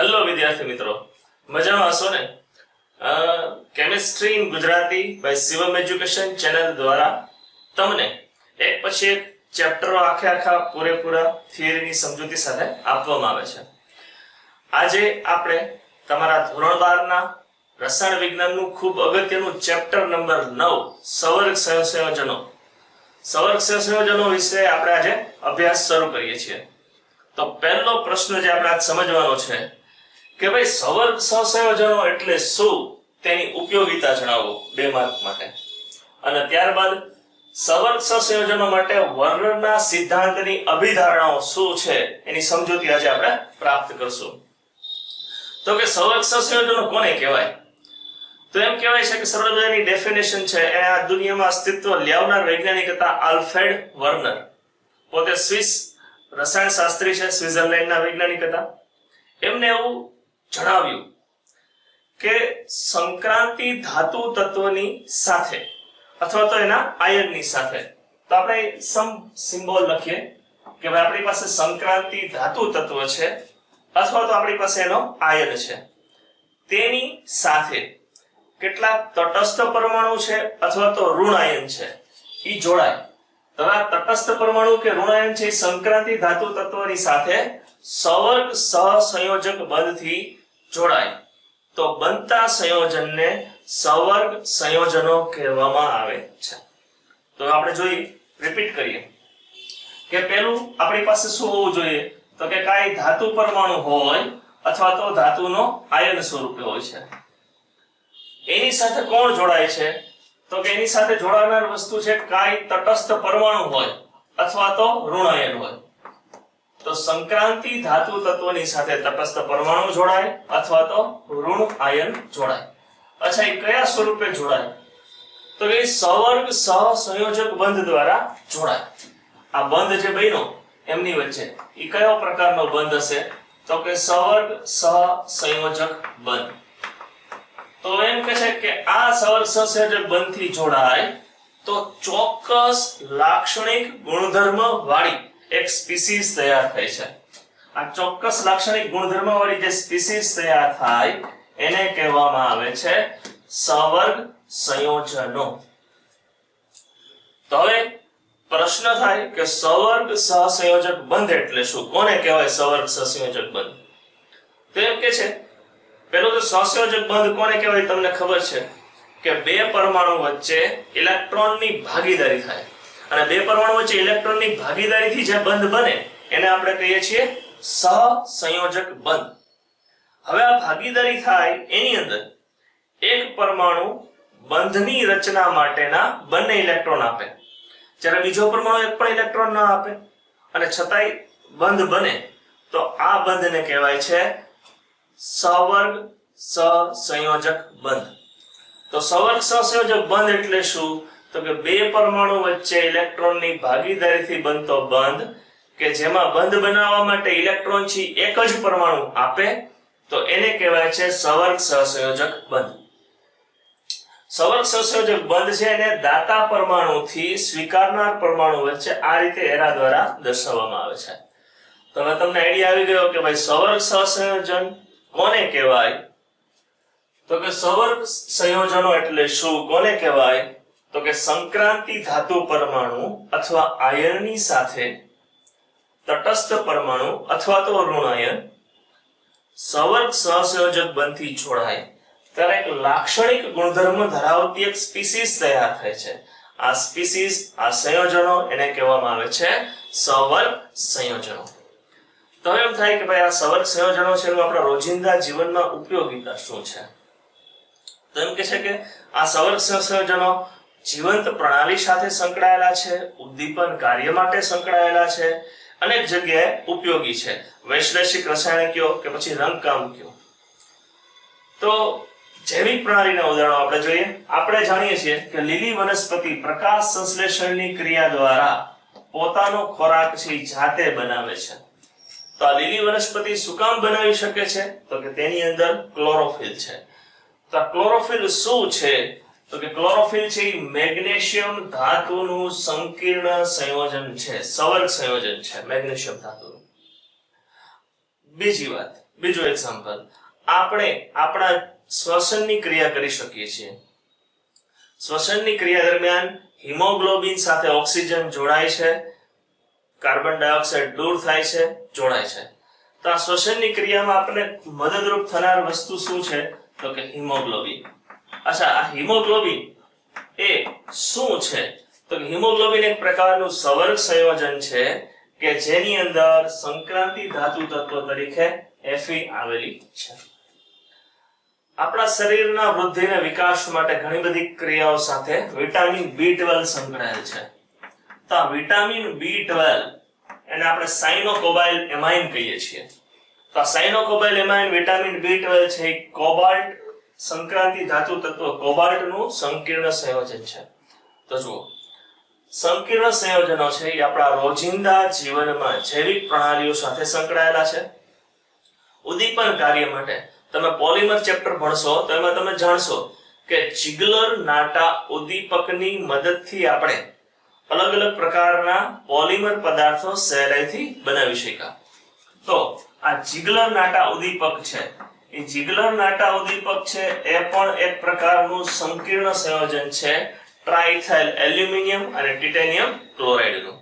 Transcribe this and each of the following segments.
Hello વિદ્યાર્થી મિત્રો, મજામાં હશો ને? Chemistry in Gujarati by Shivam education channel દ્વારા તમને એક પછી એક ચેપ્ટરો આખા પૂરેપૂરા થિયરીની સમજૂતી સાથે આપવામાં આવે છે. આજે આપણે તમારા ધોરણ 12 ના રસાયણ વિજ્ઞાનનું ખૂબ અગત્યનું ચેપ્ટર નંબર 9 સવર્ગ સહસંયોજનો વિશે આપણે આજે અભ્યાસ શરૂ કરીએ છીએ. તો પહેલો પ્રશ્ન જે આપણે આજ સમજવાનો છે કે ભાઈ સવર્ગ સહસંયોજનો એટલે શું, તેની ઉપયોગિતા જણાવો 2 માર્ક માટે. અને ત્યારબાદ સવર્ગ સહસંયોજનો માટે વર્ણનના સિદ્ધાંતની અભિધારણાઓ શું છે એની સમજૂતી આજે આપણે પ્રાપ્ત કરશું. તો કે સવર્ગ સહસંયોજનો કોને કહેવાય? તો એમ કહેવાય છે કે સરળ મજાની ડેફિનેશન છે એ આ દુનિયામાં અસ્તિત્વ લાવનાર વૈજ્ઞાનિક હતા આલ્ફ્રેડ વર્નર. પોતે સ્વિસ રસાયણ શાસ્ત્રી છે, સ્વિટ્ઝરલેન્ડના વૈજ્ઞાનિક હતા. એમને એવું જણાવ્યું કે સંક્રાંતિ ધાતુ તત્વની સાથે અથવા તો એના આયનની સાથે, તો આપણે સિમ્બોલ લખીએ કે ભાઈ આપણી પાસે સંક્રાંતિ ધાતુ તત્વ છે અથવા તો આપણી પાસે એનો આયન છે, તેની સાથે કેટલાક તટસ્થ પરમાણુ છે અથવા તો ઋણ આયન છે એ જોડાય. તો આ તટસ્થ પરમાણુ કે ઋણ આયન છે સંક્રાંતિ ધાતુ તત્વની સાથે સવર્ગ સહસંયોજક બંધથી જોડાય તો બનતા સંયોજનને સવર્ગ સંયોજનો કહેવામાં આવે છે. તો આપણે જોઈએ, રિપીટ કરીએ કે પહેલું આપણી પાસે શું હોવું જોઈએ? તો કે કાંઈ ધાતુ પરમાણુ હોય અથવા તો ધાતુનો આયન સ્વરૂપે હોય છે. એની સાથે કોણ જોડાય છે? તો કે એની સાથે જોડાનાર વસ્તુ છે કાંઈ તટસ્થ પરમાણુ હોય અથવા તો ઋણ આયન હોય. તો સંક્રાંતિ ધાતુ તત્વની સાથે તટસ્થ પરમાણુ જોડાય અથવા તો ઋણ આયન જોડાય. અચ્છા, એ કયા સ્વરૂપે જોડાય? તો એ સવર્ગ સહસંયોજક બંધ દ્વારા જોડાય. આ બંધ જે બન્યો એમની વચ્ચે એ કયો પ્રકારનો બંધ હશે? તો કે સવર્ગ સહસંયોજક બંધ. તો એમ કહે છે કે આ સવર્ગ સહસંયોજક બંધથી જોડાય તો ચોક્કસ લાક્ષણિક ગુણધર્મ વાળી એક સ્પીસીઝ તૈયાર થાય છે. આ ચોક્કસ લાક્ષણિક ગુણધર્મ વાળી જે સ્પીસીઝ તૈયાર થાય એને કહેવામાં આવે છે સવર્ગ સંયોજનો. તો હવે પ્રશ્ન થાય કે સવર્ગ સહસંયોજક બંધ એટલે શું? કોને કહેવાય સવર્ગ સહસંયોજક બંધ? તો એમ કે છે પેલો તો સહસંયોજક બંધ કોને કહેવાય તમને ખબર છે કે બે પરમાણુ વચ્ચે ઇલેક્ટ્રોનની ભાગીદારી થાય અને બે પરમાણુ વચ્ચે ઇલેક્ટ્રોનની ભાગીદારીથી જે બંધ બને એને આપણે કહીએ છીએ સહસંયોજક બંધ. હવે આ ભાગીદારી થાય એની અંદર એક પરમાણુ બંધની રચના માટેના બંને ઇલેક્ટ્રોન આપે, જ્યારે બીજો પરમાણુ એક પણ ઇલેક્ટ્રોન ન આપે અને છતાંય બંધ બને તો આ બંધને કહેવાય છે સવર્ગ સહસંયોજક બંધ. તો સવર્ગ સહસંયોજક બંધ એટલે શું? તો કે બે પરમાણુ વચ્ચે ઇલેક્ટ્રોનની ભાગીદારીથી બનતો બંધ કે જેમાં બંધ બનાવવા માટે ઇલેક્ટ્રોન છે એક જ પરમાણુ આપે તો એને કહેવાય છે સવર્ગ સહસંયોજક બંધ. સવર્ગ સહસંયોજક બંધ છે એને દાતા પરમાણુથી સ્વીકારનાર પરમાણુ વચ્ચે આ રીતે એરા દ્વારા દર્શાવવામાં આવે છે. તો હવે તમને આઈડિયા આવી ગયો કે ભાઈ સવર્ગ સહસંયોજન કોને કહેવાય? તો કે સવર્ગ સંયોજનો એટલે શું, કોને કહેવાય? તો કે સંક્રાંતિ ધાતુ પરમાણુ અથવા આયનની સાથે તટસ્થ પરમાણુ અથવા તો ઋણ આયન સવર્ગ સહસંયોજક બંધથી જોડાય ત્યારે એક લાક્ષણિક ગુણધર્મ ધરાવતી એક સ્પીસીઝ તૈયાર થાય છે. આ સ્પીસીઝ, આ સંયોજનો એને કહેવામાં આવે છે સવર્ગ સંયોજનો. તો એમ થાય કે ભાઈ આ સવર્ગ સંયોજનો છે એનું આપણા રોજિંદા જીવનમાં ઉપયોગિતા શું છે? તો એમ કે છે કે આ સવર્ગ સંયોજનો જીવંત પ્રણાલી સાથે સંકળાયેલા છે, ઉદ્દીપન કાર્ય માટે સંકળાયેલા છે, અનેક જગ્યાએ ઉપયોગી છે, વૈશ્લેષિક રસાયણ કયો કે પછી રંગકામ કયો. તો જૈવિક પ્રણાલીના ઉદાહરણો આપણે જોઈએ. આપણે જાણીએ છીએ કે લીલી વનસ્પતિ પ્રકાશ સંશ્લેષણની ક્રિયા દ્વારા પોતાનો ખોરાક છે જાતે બનાવે છે. તો આ લીલી વનસ્પતિ શું કામ બનાવી શકે છે? તો કે તેની અંદર ક્લોરોફિલ છે. તો આ ક્લોરોફિલ શું છે? તો કે ક્લોરોફિલ છે એ મેગ્નેશિયમ ધાતુનું સંકીર્ણ સંયોજન છે, સવર્ગ સંયોજન છે મેગ્નેશિયમ ધાતુનું. બીજી વાત, બીજું એક્ઝામ્પલ, આપણે આપણા શ્વસનની ક્રિયા કરી શકીએ છીએ. શ્વસનની ક્રિયા દરમિયાન હિમોગ્લોબિન સાથે ઓક્સિજન જોડાય છે, કાર્બન ડાયોક્સાઇડ દૂર થાય છે, જોડાય છે. તો આ શ્વસનની ક્રિયામાં આપણે મદદરૂપ થનાર વસ્તુ શું છે? તો કે હિમોગ્લોબિન. અચ્છા, આ હિમોગ્લોબિન એ શું છે? તો હિમોગ્લોબિન એક પ્રકારનું સવર્ગ સંયોજન છે કે જેની અંદર સંક્રાંતિ ધાતુ તત્વ તરીકે Fe આવેલી છે. આપણા શરીરના વૃદ્ધિ અને વિકાસ માટે ઘણી બધી ક્રિયાઓ સાથે વિટામિન B12 સંકળાયેલ છે. તો આ વિટામિન B12 એને આપણે સાયનોકોબાઇલ એમાઇન કહીએ છીએ. તો આ સાયનોકોબાઇલ એમાઇન વિટામિન B12 છે એ કોબાલ્ટ સંક્રાંતિ ધાતુ તત્વ કોબાલ્ટનું સંકીર્ણ સંયોજન છે. તો જુઓ, સંકીર્ણ સંયોજનો છે એ આપણા રોજિંદા જીવનમાં જૈવિક પ્રણાલીઓ સાથે સંકળાયેલા છે. ઉદ્દીપન કાર્ય માટે તમે પોલિમર ચેપ્ટર ભણશો તો એમાં તમે જાણશો કે જિગલર નાટા ઉદ્દીપકની મદદથી આપણે અલગ અલગ પ્રકારના પોલિમર પદાર્થો સહેલાઈથી બનાવી શક્યા. તો આ જિગલર નાટા ઉદ્દીપક છે, એ જિગલર નાટા ઉદ્દીપક છે એ પણ એક પ્રકારનું સંકીર્ણ સંયોજન છે ટ્રાઇથાઇલ એલ્યુમિનિયમ અને ટિટેનિયમ ક્લોરાઇડનું.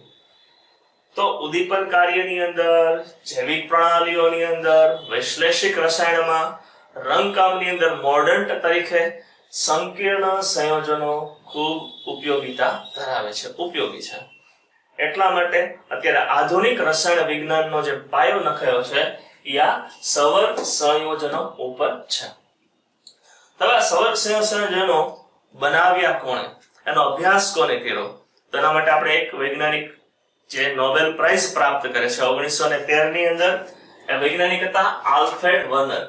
તો ઉદ્દીપન કાર્યની અંદર, જૈવિક પ્રણાલીઓની અંદર, વૈશ્લેષિક રસાયણમાં, રંગકામની અંદર મોર્ડન્ટ તરીકે સંકીર્ણ સંયોજનો ખૂબ ઉપયોગીતા ધરાવે છે, ઉપયોગી છે. એટલા માટે અત્યારે આધુનિક રસાયણ વિજ્ઞાનનો જે પાયો નખાયો છે એ આ સવર્ગ સંયોજનો ઉપર છે. હવે આ સવર્ગ સંયોજનો બનાવ્યા કોણે, એનો અભ્યાસ કોને કર્યો? તો એના માટે આપણે એક વૈજ્ઞાનિક જે નોબેલ પ્રાઇઝ પ્રાપ્ત કરે છે 1913 ની અંદર, એ વૈજ્ઞાનિક હતા આલ્ફ્રેડ વર્નર.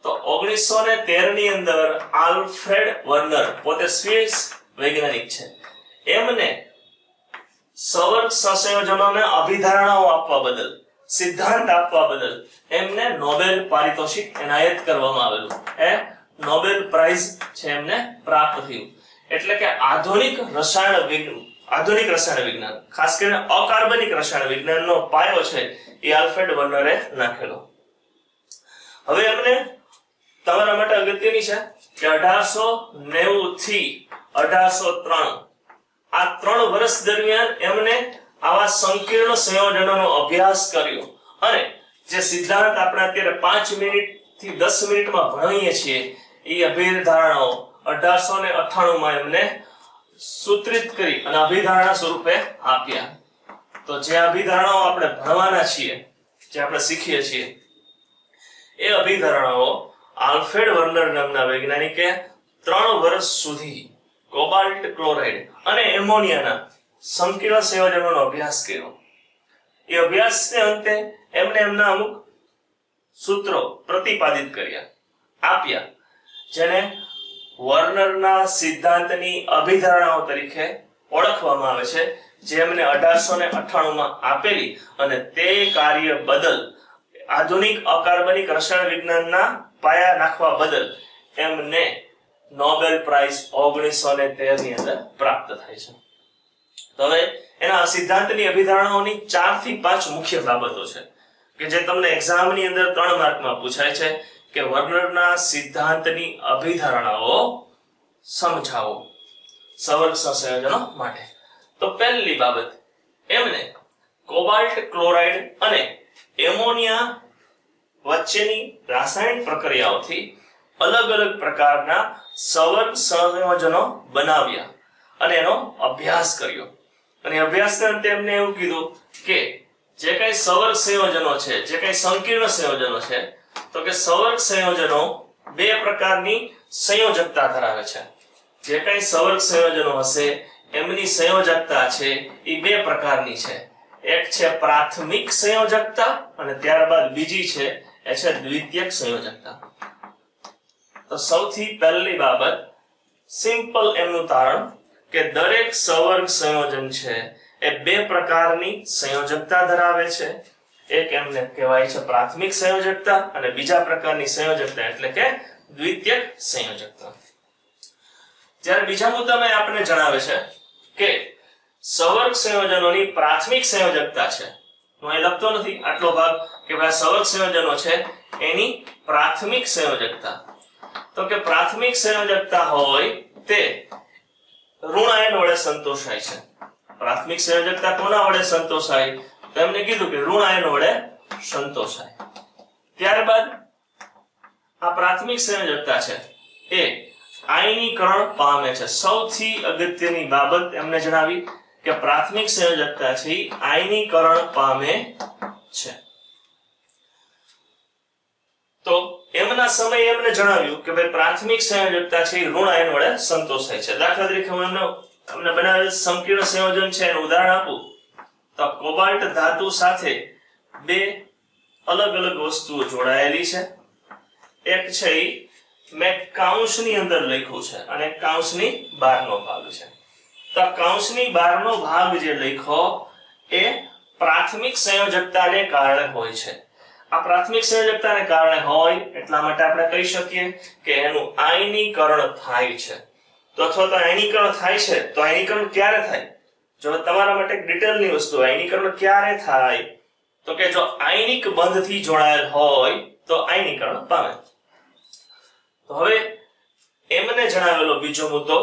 તો 1913 ની અંદર આલ્ફ્રેડ વર્નર પોતે સ્વીડિશ વૈજ્ઞાનિક છે. એમને સવર્ગ સહસંયોજનોને અભિધારણાઓ આપવા બદલ, સિદ્ધાંત આપવા બદલ એમને નોબેલ પારિતોષિક એનાયત કરવામાં આવેલું. એ નોબેલ પ્રાઇઝ છે એમને પ્રાપ્ત થયું. એટલે કે આધુનિક રસાયણ વિજ્ઞાન, ખાસ કરીને અકાર્બનિક રસાયણ વિજ્ઞાનનો પાયો છે એ આલ્ફ્રેડ વર્નરે નાખેલો. હવે એમને તમારા માટે અગત્યની છે કે 1890 થી 1803 આ 3 વર્ષ દરમિયાન એમને આવા સંકીર્ણ સંયોજનોનો અભ્યાસ કર્યો અને જે સિદ્ધાંત આપણે અત્યારે 5 મિનિટ થી 10 મિનિટમાં ભણીએ છીએ એ અભિધારણાઓ 1898 માં એમને સૂત્રિત કરી અને અભિધારણા સ્વરૂપે આપ્યા. તો જે અભિધારણાઓ આપણે ભણવાના છીએ, જે આપણે શીખીએ છીએ, એ અભિધારણાઓ આલ્ફ્રેડ વર્નર નામના વૈજ્ઞાનિકે 3 વર્ષ સુધી કોબાલ્ટ ક્લોરાઇડ અને એમોનિયાના સંકીર્ણ સંયોજનોનો અભ્યાસ કર્યો. એ અભ્યાસને અંતે એમને એમના અમુક સૂત્રો પ્રતિપાદિત કર્યા, આપ્યા, જેને વર્નરના સિદ્ધાંતની અભિધારણાઓ તરીકે ઓળખવામાં આવે છે, જે એમને 1898 માં આપેલી અને તે કાર્ય બદલ આધુનિક અકાર્બનિક રસાયણ વિજ્ઞાનના પાયા નાખવા બદલ એમને નોબેલ પ્રાઇઝ 1913 ની અંદર પ્રાપ્ત થાય છે. તો હવે એના સિદ્ધાંતની અભિધારણાઓની 4 થી 5 મુખ્ય બાબતો છે કે જે તમને એક્ઝામની અંદર 3 માર્કમાં પૂછાય છે કે વર્નરના સિદ્ધાંતની અભિધારણાઓ સમજાવો સવર્ગ સહસંયોજનો માટે. તો પહેલી બાબત, એમને કોબાલ્ટ ક્લોરાઇડ અને એમોનિયા વચ્ચેની રાસાયણિક પ્રક્રિયાઓથી અલગ અલગ પ્રકારના સવર્ગ સંયોજનો બનાવ્યા અને એનો અભ્યાસ કર્યો. અને અભ્યાસના અંતે એમને એવું કીધું કે જે કઈ સવર્ગ સંયોજનો છે, જે કઈ સંકીર્ણ સંયોજનો છે, તો કે સવર્ગ સંયોજનો 2 પ્રકારની સંયોજકતા ધરાવે છે. જે કઈ સવર્ગ સંયોજનો હશે એમની સંયોજકતા છે એ 2 પ્રકારની છે. એક છે પ્રાથમિક સંયોજકતા અને ત્યારબાદ બીજી છે એ છે દ્વિતીયક સંયોજકતા. તો સૌથી પહેલી બાબત, સિમ્પલ એમનું તારણ કે દરેક સવર્ગ સંયોજન છે એ 2 પ્રકારની સંયોજકતા ધરાવે છે. એક એમને કહેવાય છે પ્રાથમિક સંયોજકતા અને બીજા પ્રકારની સંયોજકતા એટલે કે દ્વિતીયક સંયોજકતા. જ્યારે બીજા મુદ્દામાં આપણે જણાવે છે કે સવર્ગ સંયોજનોની પ્રાથમિક સંયોજકતા છે, હું અહીં લખતો નથી આટલો ભાગ કે ભાઈ સવર્ગ સંયોજનો છે એની પ્રાથમિક સંયોજકતા. તો કે પ્રાથમિક સંયોજકતા હોય તે ઋણ આયન વડે સંતોષાય છે. પ્રાથમિક સંયોજકતા કોના વડે સંતોષાય? તો એમને કીધું કે ઋણ આયન વડે સંતોષાય. ત્યારબાદ આ પ્રાથમિક સંયોજકતા છે એ આયનીકરણ પામે છે. સૌથી અગત્યની બાબત એમને જણાવી કે પ્રાથમિક સંયોજકતા છે આયનીકરણ પામે છે. તો એમના સમયે એમને જણાવ્યું કે ભાઈ પ્રાથમિક સંયોજકતા છે ઋણ આયન વડે સંતોષાય છે. દાખલા તરીકે હું અમને બનાવેલ સંકીર્ણ સંયોજન છે એનું ઉદાહરણ આપું તો કોબાલ્ટ ધાતુ સાથે બે અલગ અલગ વસ્તુઓ જોડાયેલી છે. એક છે મેં કાઉન્સની અંદર લખ્યું છે અને કાઉન્સની બહારનો ભાગ છે. તો કાઉન્સની બહારનો ભાગ જે લખ્યો એ પ્રાથમિક સંયોજકતાને કારણે હોય છે. આ પ્રાથમિક સંયોજકતાને કારણે હોય એટલા માટે આપણે કહી શકીએ કે એનું આયનીકરણ થાય છે. તો અથવા તો આયનીકરણ થાય છે તો આયનીકરણ ક્યારે થાય? જો તમારા માટે ડિટેલની વસ્તુ, આયનીકરણ ક્યારે થાય તો કે જો આયનિક બંધથી જોડાયેલ હોય તો આયનીકરણ પામે. તો હવે એમને જણાવેલો બીજો મુદ્દો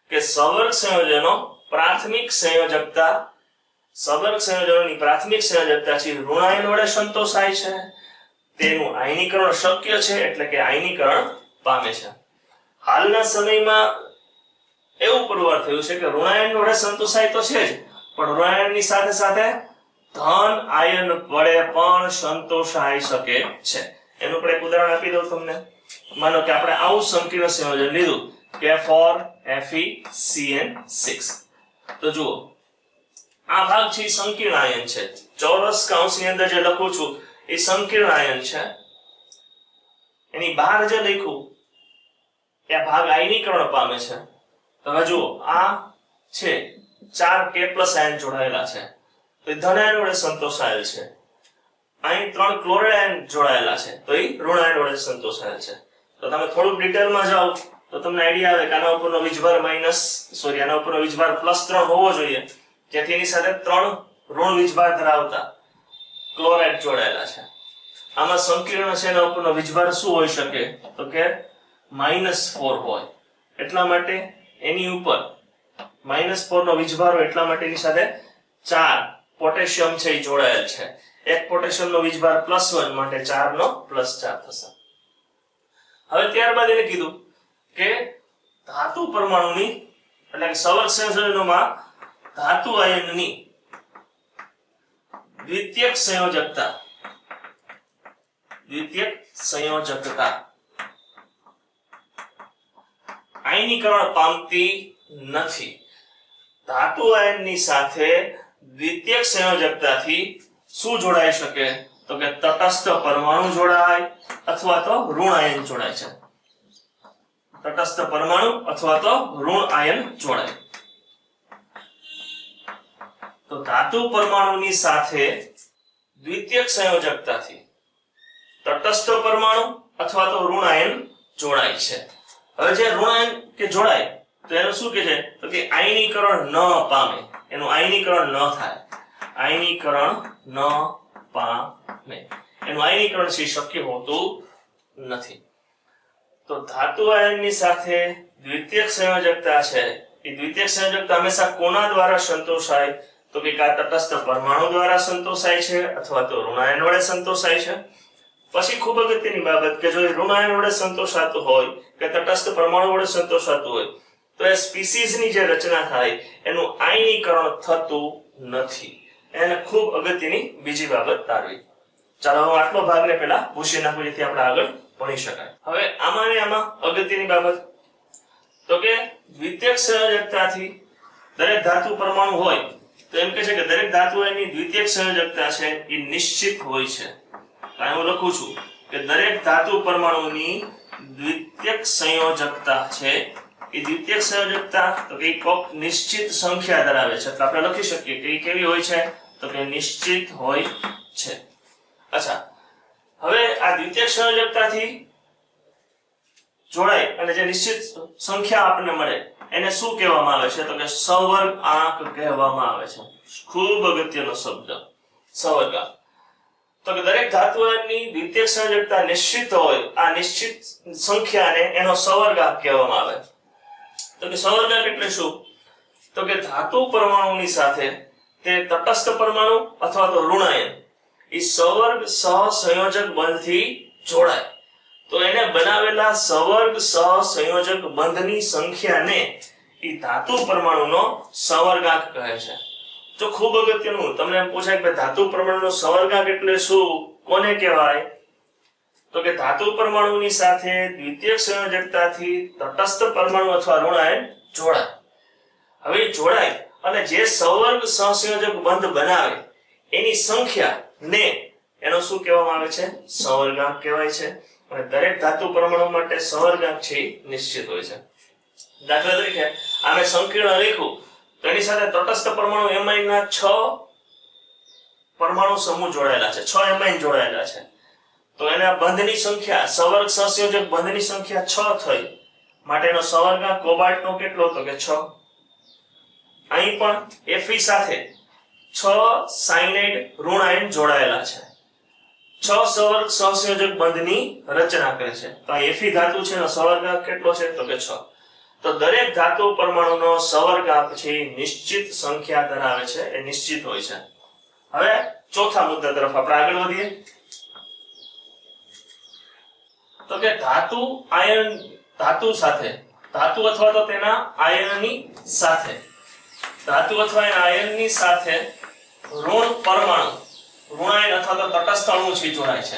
કે સવર્ગ સંયોજનો પ્રાથમિક સંયોજકતા સવર્ગ સંયોજનોની પ્રાથમિક સંયોજકતા છે ઋણ આયન વડે સંતોષાય છે. તેનું આયનીકરણ શક્ય છે એટલે કે આયનીકરણ પામે છે. હાલના સમયમાં એવું પુરવાર થયું છે કે ઋણ આયન વડે સંતોષાય તો છે જ, પણ ઋણ આયનની સાથે સાથે ધન આયન વડે પણ સંતોષાઈ શકે છે. એનું પણ એક ઉદાહરણ આપી દઉં તમને. માનો કે આપણે આવું સંકીર્ણ સંયોજન લીધું K4FeCN6. તો જુઓ આ ભાગ છે સંકીર્ણ આયન છે. ચોરસ કૌંસની અંદર જે લખું છું એ સંકીર્ણ આયન છે. એની બહાર જે લખ્યું એ ભાગ આયનીકરણ પામે છે. તમે જુઓ આ છે 4 K+ આયન જોડાયેલા છે તો એ ધન આયન વડે સંતોષાયેલ છે. અહીં 3 ક્લોરાઇડ આયન જોડાયેલા છે તો એ ઋણ આયન વડે સંતોષાયેલ છે. તો તમે થોડુંક ડિટેલમાં જાઓ તો તમને આઈડિયા આવે કે આના ઉપરનો વીજભાર આના ઉપરનો વીજભાર +3 હોવો જોઈએ, જેથી એની સાથે 3 ઋણ વીજભાર ધરાવતા ક્લોરાઇડ જોડાયેલા છે. આમાં સંકીર્ણ છે એના ઉપરનો વીજભાર શું હોઈ શકે તો કે -4 હોય. એટલા માટે એની ઉપર -4 નો વીજભાર હોય એટલા માટે એની સાથે 4 પોટેશિયમ છે એ જોડાયેલ છે. એક પોટેશિયમનો વીજભાર +1 માટે 4 નો +4 થશે. હવે ત્યારબાદ એને કીધું કે ધાતુ પરમાણુની એટલે કે સવર્ગ સંયોજનોમાં ધાતુ આયનની દ્વિતીયક સંયોજકતા આયનીકરણ પામતી નથી. ધાતુ આયનની સાથે દ્વિતીયક સંયોજકતાથી શું જોડાઈ શકે તો કે તટસ્થ પરમાણુ જોડાય અથવા તો ઋણ આયન જોડાય છે. તટસ્થ પરમાણુ અથવા તો ઋણ આયન જોડાય. તો ધાતુ પરમાણુની સાથે દ્વિતીયક સંયોજકતાથી તટસ્થ પરમાણુ અથવા તો ઋણ આયન જોડાય છે. હવે જે ઋણ આયન કે જોડાય તો એનું શું કહે છે તો કે આયનીકરણ ન પામે. એનું આયનીકરણ ન થાય. આયનીકરણ ન પામે. એનું આયનીકરણ શક્ય હોતું નથી. તો ધાતુ આયનની સાથે દ્વિતીયક સંયોજકતા છે એ દ્વિતીયક સંયોજકતા હંમેશા કોના દ્વારા સંતોષાય તો કે તટસ્થ પરમાણુ દ્વારા સંતોષાય છે અથવા તો ઋણ આયન વડે સંતોષાય છે. પછી ખૂબ અગત્યની બાબત કે જો ઋણ આયન વડે સંતોષાતું હોય કે તટસ્થ પરમાણુ વડે સંતોષાતું હોય તો એ સ્પીસીઝની જે રચના થાય એનું આયનીકરણ થતું નથી. એને ખૂબ અગત્યની બીજી બાબત તારવી. ચાલો હું આટલો ભાગને પહેલા પૂછી નાખું જેથી આપણે આગળ ભણી શકાય. હવે આમાં અગત્યની બાબત તો કે દ્વિતીયક સંયોજકતાથી દરેક ધાતુ પરમાણુ હોય તો એમ કહે છે કે દરેક ધાતુ આયનની દ્વિતીયક સંયોજકતા છે એ નિશ્ચિત હોય છે. અહીં હું લખું છું કે દરેક ધાતુ પરમાણુની દ્વિતીયક સંયોજકતા છે એ દ્વિતીયક સંયોજકતા તો કે કોક નિશ્ચિત સંખ્યા ધરાવે છે. એટલે આપણે લખી શકીએ કે એ કેવી હોય છે તો કે નિશ્ચિત હોય છે. અચ્છા, હવે આ દ્વિતીયક સંયોજકતાથી જોડાય અને જે નિશ્ચિત સંખ્યા આપણને મળે એને શું કહેવામાં આવે છે તો કે સવર્ગ આંક કહેવામાં આવે છે. ખૂબ અગત્યનો શબ્દ સવર્ગ આંક. તો કે દરેક ધાતુની દ્વિતીયક સંયોજકતા નિશ્ચિત હોય, આ નિશ્ચિત સંખ્યાને એનો સવર્ગાંક કહેવામાં આવે. તો કે સવર્ગાંક એટલે શું? તો કે ધાતુ પરમાણુની સાથે તે તટસ્થ પરમાણુ અથવા તો ઋણાયન એ સવર્ગ સહસંયોજક બંધથી જોડાય તો એને બનાવેલા સવર્ગ સહસંયોજક બંધની સંખ્યાને એ ધાતુ પરમાણુનો સવર્ગાંક કહે છે. જો ખૂબ અગત્યનું તમને એમ પૂછાય કે ધાતુ પરમાણુનો સવર્ગાંક એટલે શું, કોને કહેવાય? તો કે ધાતુ પરમાણુની સાથે દ્વિતીયક સંયોજકતાથી તટસ્થ પરમાણુ અથવા ઋણાયન જોડાય. હવે જોડાય અને જે સવર્ગ સહસંયોજક બંધ બનાવે એની સંખ્યા ને એનો શું કહેવામાં આવે છે? સવર્ગાંક કહેવાય છે. અને દરેક ધાતુ પરમાણુ માટે સવર્ગાંક છે નિશ્ચિત હોય છે. દાખલા તરીકે આને સંકીર્ણ લખ્યું તો એની સાથે તટસ્થ પરમાણુ એમાઇન ના 6 પરમાણુ સમૂહ જોડાયેલા છે, 6 એમાઇન જોડાયેલા છે. તો એના બંધની સંખ્યા સવર્ગ સહસંયોજક બંધની સંખ્યા 6 થઈ, માટેનો સવર્ગાંક કોબાલ્ટનો કેટલો? તો કે 6. અહીં પણ Fe સાથે 6 સાયનાઇડ ઋણાયન જોડાયેલા છે. 6 સવર્ગ સહસંયોજક બંધની રચના કરે છે. તો આ Fe ધાતુ છે એનો સવર્ગાંક કેટલો છે? તો કે 6. તો દરેક ધાતુ પરમાણુનો સવર્ગાંક છે નિશ્ચિત સંખ્યા ધરાવે છે, એ નિશ્ચિત હોય છે. હવે ચોથા મુદ્દા તરફ આપણે આગળ વધીએ. તો કે ધાતુ સાથે ધાતુ અથવા તો તેના આયનની સાથે ધાતુ અથવા એના આયનની સાથે ઋણ પરમાણુ ઋણાયન અથવા તો તટસ્થ અણુ છે જોડાય છે.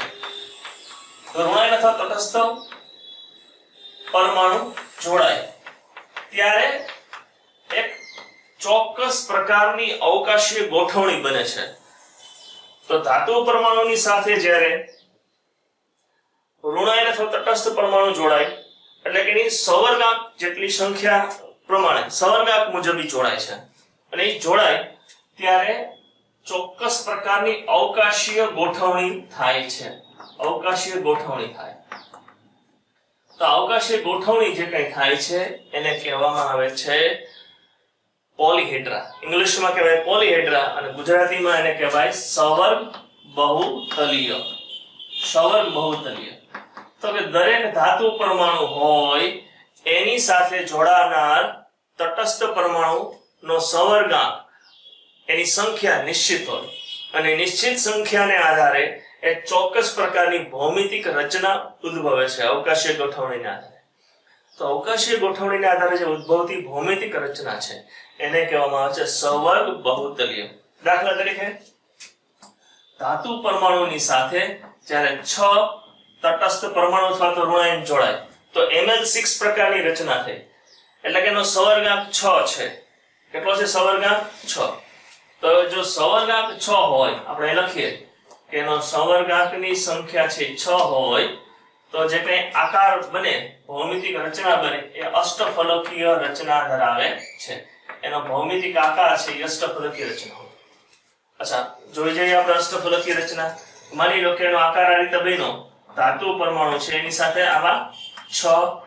તો ઋણાયન અથવા તટસ્થ પરમાણુ જોડાય ત્યારે એક ચોક્કસ પ્રકારની અવકાશીય ગોઠવણી બને છે. તો ધાતુ પરમાણુની સાથે જ્યારે ઋણાયન અથવા તટસ્થ પરમાણુ જોડાય એટલે કે એની સવર્ગાંક જેટલી સંખ્યા પ્રમાણે સવર્ગાંક મુજબ જોડાય છે. અને એ જોડાય ત્યારે ચોક્કસ પ્રકારની અવકાશીય ગોઠવણી થાય છે. અવકાશીય ગોઠવણી થાય. તો અવકાશીય ગોઠવણી જે કંઈ થાય છે એને કહેવામાં આવે છે પોલીહેડ્રા. ઇંગ્લિશમાં કહેવાય પોલીહેડ્રા અને ગુજરાતીમાં એને કહેવાય સવર્ગ બહુતલીય. સવર્ગ બહુતલીય. તો કે દરેક ધાતુ પરમાણુ હોય એની સાથે જોડાનાર તટસ્થ પરમાણુનો સવર્ગાંક એની સંખ્યા નિશ્ચિત હોય અને નિશ્ચિત સંખ્યાને આધારે એક ચોક્કસ પ્રકારની ભૌમિતિક રચના ઉદ્ભવે છે અવકાશીય ગોઠવણીના આધારે. તો અવકાશીય ગોઠવણીના આધારે જે ઉદ્ભવતી ભૌમિતિક રચના છે એને કહેવામાં આવે છે સવર્ગ બહુતલીય. દાખલા તરીકે ધાતુ પરમાણુની સાથે જ્યારે 6 તટસ્થ પરમાણુ અથવા તો ઋણાયન જોડાય તો Ml6 પ્રકારની રચના થઈ. એટલે કે એનો સવર્ગાંક 6 છે. કેટલો છે સવર્ગાંક? 6. તો જો સવર્ગાંક 6 હોય આપણે લખીએ કે એનો સવર્ગાંકની સંખ્યા છે 6 હોય તો જે કંઈ આકાર બને ભૌમિતિક રચના બને એ અષ્ટફલકીય રચના ધરાવે છે. એનો ભૌમિતિક આકાર છે એ અષ્ટફલકીય રચના હોય. અચ્છા, જોઈ જઈએ આપણે અષ્ટફલકીય રચના. માની લો કે એનો આકાર આ રીતે બન્યો. ધાતુ પરમાણુ છે એની સાથે આવા 6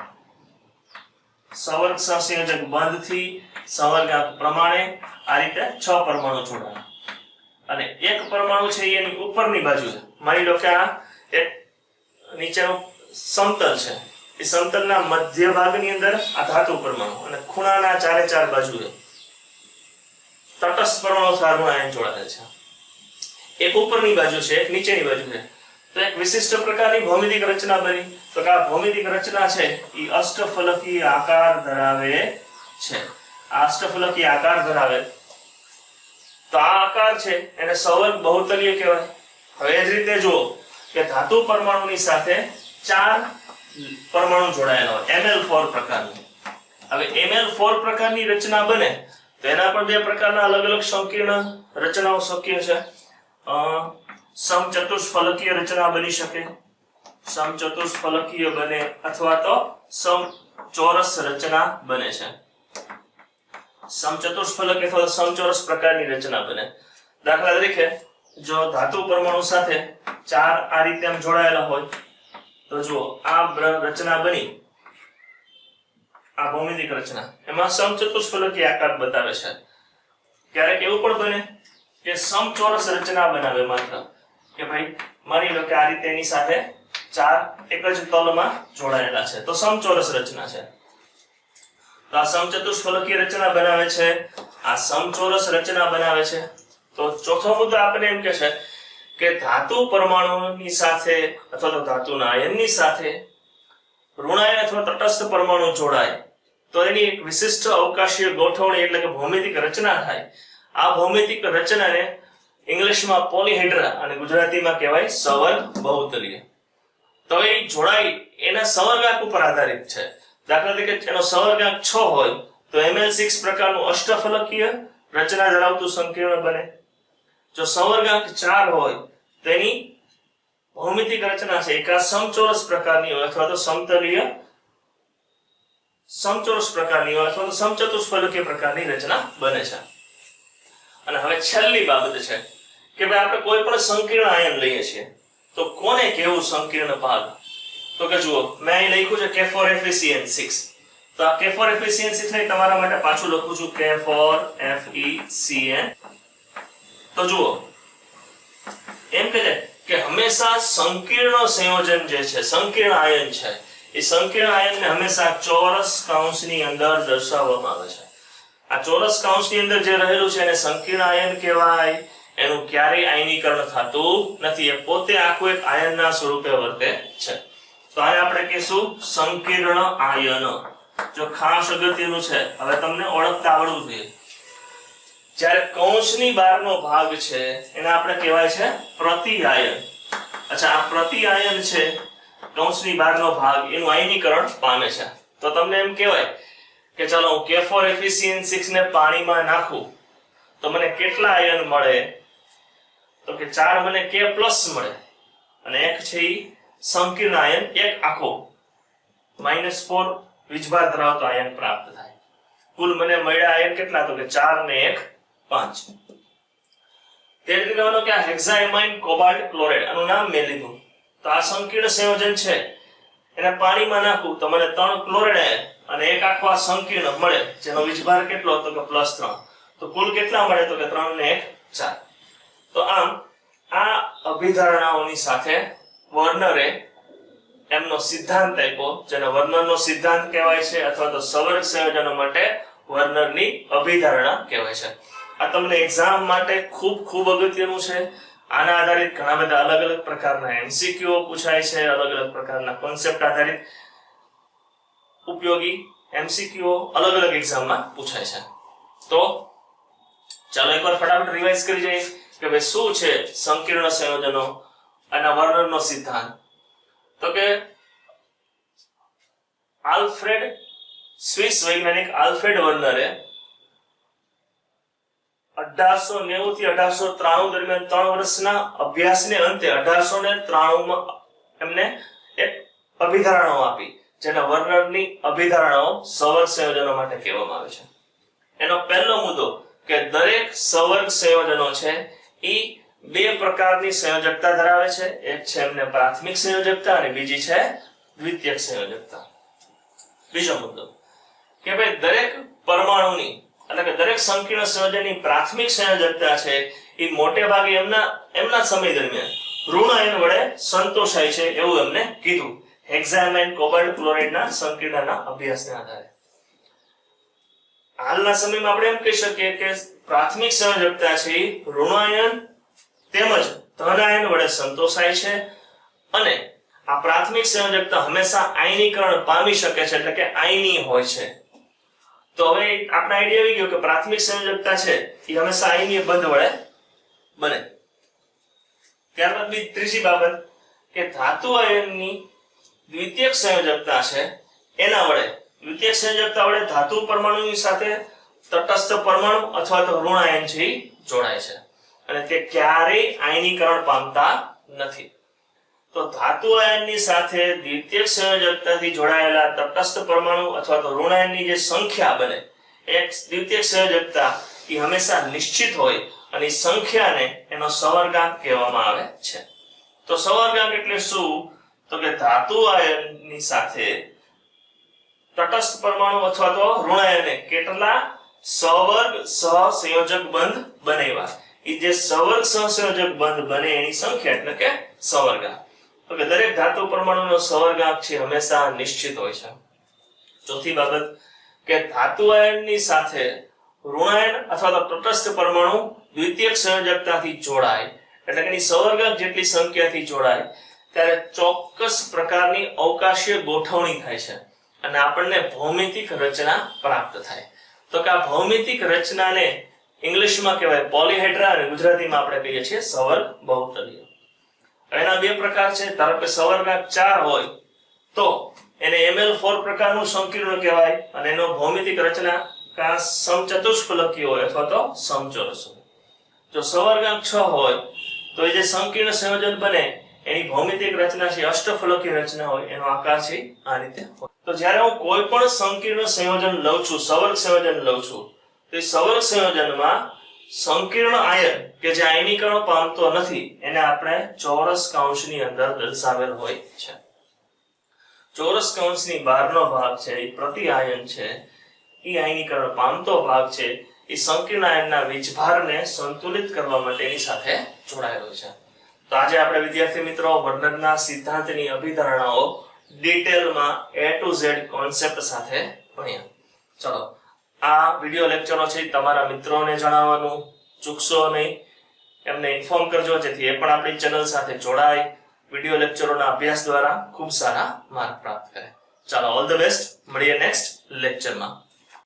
સવર્ગ સહસંયોજક બંધથી સવર્ગાંક પ્રમાણે આ રીતે 6 પરમાણુ જોડાયા અને એક પરમાણુ છે એની ઉપરની બાજુ માની લો કે આ એક નીચેનું સમતલ છે. એ સમતલના મધ્ય ભાગની અંદર આ ધાતુ પરમાણુ અને ખૂણાના ચારે ચાર બાજુએ તટસ્થ પરમાણુ સાથે ઋણાયન જોડાયેલ છે. એક ઉપરની બાજુ છે, એક નીચેની બાજુ છે. તો એક વિશિષ્ટ પ્રકારની ભૌમિતિક રચના બની. તો કે આ ભૌમિતિક રચના છે એ અષ્ટફલકીય આકાર ધરાવે છે. આ અષ્ટફલકીય આકાર ધરાવે તો આ આકાર છે એને સવર્ગ બહુતલીય કહેવાય. હવે એ જ રીતે જુઓ કે ધાતુ પરમાણુની સાથે 4 પરમાણુ જોડાયેલા હોય Ml4 પ્રકારનું. હવે Ml4 પ્રકારની રચના બને તો એના પર બે પ્રકારના અલગ અલગ સંકીર્ણ રચનાઓ શક્ય છે. સમચતુષ્ફલકીય રચના બની શકે, સમચતુષ્ફલકીય બને અથવા તો સમચોરસ રચના બને છે. સમચતુષ્ફલક અથવા સમચોરસ પ્રકારની રચના બને. દાખલા તરીકે જો ધાતુ પરમાણુ સાથે 4 આ રીતે આમ જોડાયેલા હોય તો જુઓ આ રચના બની, આ ભૌમિતિક રચના એમાં સમચતુષ્ફલકીય આકાર બતાવે છે. ક્યારેક એવું પણ બને કે સમચોરસ રચના બનાવે માત્ર કે ભાઈ માની લો કે આ રીતે એની સાથે ચાર એક જ તલમાં જોડાયેલા છે તો સમચોરસ રચના છે. તો આ સમચતુષ્ફલકીય રચના બનાવે છે, આ સમચોરસ રચના બનાવે છે. તો ચોથો મુદ્દો આપણે એમ કહે છે કે ધાતુ પરમાણુની સાથે અથવા તો ધાતુના આયનની સાથે ઋણાયન અથવા તટસ્થ પરમાણુ જોડાય તો એની એક વિશિષ્ટ અવકાશીય ગોઠવણી એટલે કે ભૌમિતિક રચના થાય. આ ભૌમિતિક રચનાને ઇંગ્લિશમાં પોલીહેડ્રા અને ગુજરાતીમાં કહેવાય સવર્ગ બહુતલીય. તો એ જોડાઈ એના સવર્ગાંક ઉપર આધારિત છે. દાખલા તરીકે એનો સવર્ગાંક 6 હોય તો Ml6 પ્રકારનું અષ્ટફલકીય રચના ધરાવતું સંકીર્ણ બને. જો સવર્ગાંક 4 હોય તો એની ભૌમિતિક રચના છે એક સમચોરસ પ્રકારની હોય અથવા તો સમતલીય સમચોરસ પ્રકારની હોય અથવા તો સમચતુષ્ફલકીય પ્રકારની રચના બને છે. અને હવે છેલ્લી બાબત છે કે ભાઈ આપણે કોઈ પણ સંકીર્ણ આયન લઈએ છીએ તો કોને કેવું સંકીર્ણ ભાગ? તો કે જુઓ મેં અહીં લખ્યું છે K4FeCN6. તો આ K4FeCN6 ને તમારા માટે પાછું લખું છું K4FeCN. તો જુઓ એમ કહે છે કે હંમેશા સંકીર્ણ સંયોજન જે છે સંકીર્ણ આયન છે એ સંકીર્ણ આયનને હંમેશા ચોરસ કૌંસની અંદર દર્શાવવામાં આવે છે. આ ચોરસ કૌંસની અંદર જે રહેલું છે એને સંકીર્ણ આયન કહેવાય. એનું ક્યારેય આયનીકરણ થતું નથી, એ પોતે આખું એક આયનના સ્વરૂપે વર્તે છે. તો આને આપણે કહીશું સંકીર્ણ આયન. જો ખાસ અગત્યનું છે, હવે તમને ઓળખતા આવડવું જોઈએ. જ્યારે કૌંસની બહારનો ભાગ છે એને આપણે કહેવાય છે પ્રતિઆયન. અચ્છા, આ પ્રતિઆયન છે કૌંસની બહારનો ભાગ એનું આયનીકરણ પામે છે. તો તમને એમ કહેવાય કે ચાલો હું K4FeCN6 ને પાણીમાં નાખું તો મને કેટલા આયન મળે? તો કે 4 મને K+ મળે અને એક છે ઈ સંકીર્ણ આયન એક આખો -4 વીજભાર ધરાવતો આયન પ્રાપ્ત થાય. કુલ મને મળ્યા આયન કેટલા? તો કે 4 ને 1 5. તે રીતે કહેવાનો કે આ હેક્સાઇમાઇન કોબાલ્ટ ક્લોરાઇડ આનું નામ મેં લીધું. તો આ સંકીર્ણ સંયોજન છે એને પાણીમાં નાખું તો મને 3 ક્લોરાઇડ આયન અને એક આખો આ સંકીર્ણ મળે જેનો વીજભાર કેટલો? તો કે +3. તો કુલ કેટલા મળે? તો કે 3 ને 1 4. તો આમ આ અભિધારણાઓની સાથે વર્નરે એમનો સિદ્ધાંત આપ્યો જેને વર્નરનો સિદ્ધાંત કહેવાય છે અથવા તો સવર્ગ સંયોજનો માટે વર્નરની અભિધારણા કહેવાય છે. આ તમને એક્ઝામ માટે ખૂબ અગત્યનું છે. આના આધારિત ઘણા બધા અલગ અલગ પ્રકારના MCQ પૂછાય છે, અલગ અલગ પ્રકારના કોન્સેપ્ટ આધારિત ઉપયોગી MCQ અલગ અલગ એક્ઝામમાં પૂછાય છે. તો ચાલો એકવાર ફટાફટ રિવાઇઝ કરી જઈએ કે ભાઈ શું છે સંકીર્ણ સંયોજનો અને વર્નરનો સિદ્ધાંત. તો કે સ્વિસ વૈજ્ઞાનિક આલ્ફ્રેડ વર્નરે 1890 થી 1893 દરમિયાન 3 વર્ષના અભ્યાસને અંતે 1893 માં એમને એક અભિધારણાઓ આપી જેને વર્નરની અભિધારણાઓ સવર્ગ સંયોજનો માટે કહેવામાં આવે છે. એનો પહેલો મુદ્દો કે દરેક સવર્ગ સંયોજનો છે એ 2 પ્રકારની સંયોજકતા ધરાવે છે. એક છે એમને પ્રાથમિક સંયોજકતા અને બીજી છે દ્વિતીયક સંયોજકતા. બીજો મુદ્દો કે ભાઈ દરેક પરમાણુની એટલે કે દરેક સંકીર્ણ સંયોજનની પ્રાથમિક સંયોજકતા છે એ મોટે ભાગે એમના સમય દરમિયાન ઋણ આયન વડે સંતોષાય છે એવું એમને કીધું હેક્સાઇમાઇન કોબાલ્ટ ક્લોરાઇડના સંકીર્ણના અભ્યાસના આધારે. હાલના સમયમાં આપણે એમ કહી શકીએ કે પ્રાથમિક સંયોજકતા છે એ ઋણાયન તેમજ ધનાયન વડે સંતોષાય છે અને આ પ્રાથમિક સંયોજકતા હંમેશા આયનીકરણ પામી શકે છે એટલે કે આયની હોય છે. તો હવે આપણે આઈડિયા આવી ગયો કે પ્રાથમિક સંયોજકતા છે એ હંમેશા આયનીય બંધ વડે બને. ત્યારબાદ ત્રીજી બાબત કે ધાતુ આયનની દ્વિતીયક સંયોજકતા છે એના વડે દ્વિતીયક સંયોજકતા વડે ધાતુ પરમાણુની સાથે તટસ્થ પરમાણુ અથવા તો ઋણ આયન છે જોડાય છે અને તે ક્યારેય આયનીકરણ પામતા નથી. તો ધાતુ આયનની સાથે દ્વિતીયક સંયોજકતાથી જોડાયેલા તટસ્થ પરમાણુ અથવા તો ઋણ આયનની જે સંખ્યા બને એક દ્વિતીયક સંયોજકતા એ હંમેશા નિશ્ચિત હોય અને સંખ્યાને એનો સવર્ગાંક કહેવામાં આવે છે. તો સવર્ગાંક એટલે શું? તો કે ધાતુ આયનની સાથે તટસ્થ પરમાણુ અથવા તો ઋણ આયને કેટલા સવર્ગ સહસંયોજક બંધ બનાવ્યા એ જે સવર્ગ સહસંયોજક બંધ બને એની સંખ્યા એટલે કે સવર્ગાંક. તો કે દરેક ધાતુ પરમાણુનો સવર્ગાંક છે હંમેશા નિશ્ચિત હોય છે. ચોથી બાબત કે ધાતુ આયનની સાથે ઋણાયન અથવા તો તટસ્થ પરમાણુ દ્વિતીયક સંયોજકતાથી જોડાય એટલે કે એની સવર્ગાંક જેટલી સંખ્યાથી જોડાય ત્યારે ચોક્કસ પ્રકારની અવકાશીય ગોઠવણી થાય છે અને આપણને ભૌમિતિક રચના પ્રાપ્ત થાય. તો કે આ ભૌમિતિક રચનાને ઇંગ્લિશમાં કહેવાય પોલીહેડ્રા અને ગુજરાતીમાં આપણે કહીએ છીએ સવર્ગ બહુતલીય. એના બે પ્રકાર છે. ધારો કે સવર્ગાંક 4 હોય તો એને Ml4 પ્રકારનું સંકીર્ણ કહેવાય અને એનો ભૌમિતિક રચના કા સમચતુષ્ફલકી હોય અથવા તો સમચોરસ હોય. જો સવર્ગાંક 6 હોય તો એ જે સંકીર્ણ સંયોજન બને એની ભૌમિતિક રચના છે અષ્ટફલકી રચના હોય, એનો આકાર છે આ રીતે હોય. તો જ્યારે હું કોઈ પણ સંકીર્ણ સંયોજન લઉં છું, સવર્ગ સંયોજન લઉં છું, તો એ સવર્ગ સંયોજનમાં સંકીર્ણ આયન કે જે આયનીકરણ પામતો નથી એને આપણે ચોરસ કૌંસની અંદર દર્શાવેલ હોય છે. ચોરસ કૌંસની બહારનો ભાગ છે એ પ્રતિ આયન છે, એ આયનીકરણ પામતો ભાગ છે એ સંકીર્ણ આયનના વીજભારને સંતુલિત કરવા માટે એની સાથે જોડાયેલો છે. તો આજે આપણે વિદ્યાર્થી મિત્રો વર્ણનના સિદ્ધાંતની અભિધારણાઓ ડિટેલમાં A to Z કોન્સેપ્ટ સાથે ભણ્યા. ચલો, આ વિડિયો લેક્ચરો છે તમારા મિત્રોને જણાવવાનું ચૂકશો નહીં. એમને ઇન્ફોર્મ કરજો જેથી એ પણ આપણી ચેનલ સાથે જોડાય, વિડિયો લેક્ચરોના અભ્યાસ દ્વારા ખૂબ સારા માર્ક પ્રાપ્ત કરે. ચાલો, ઓલ ધ બેસ્ટ. મળીએ નેક્સ્ટ લેક્ચરમાં.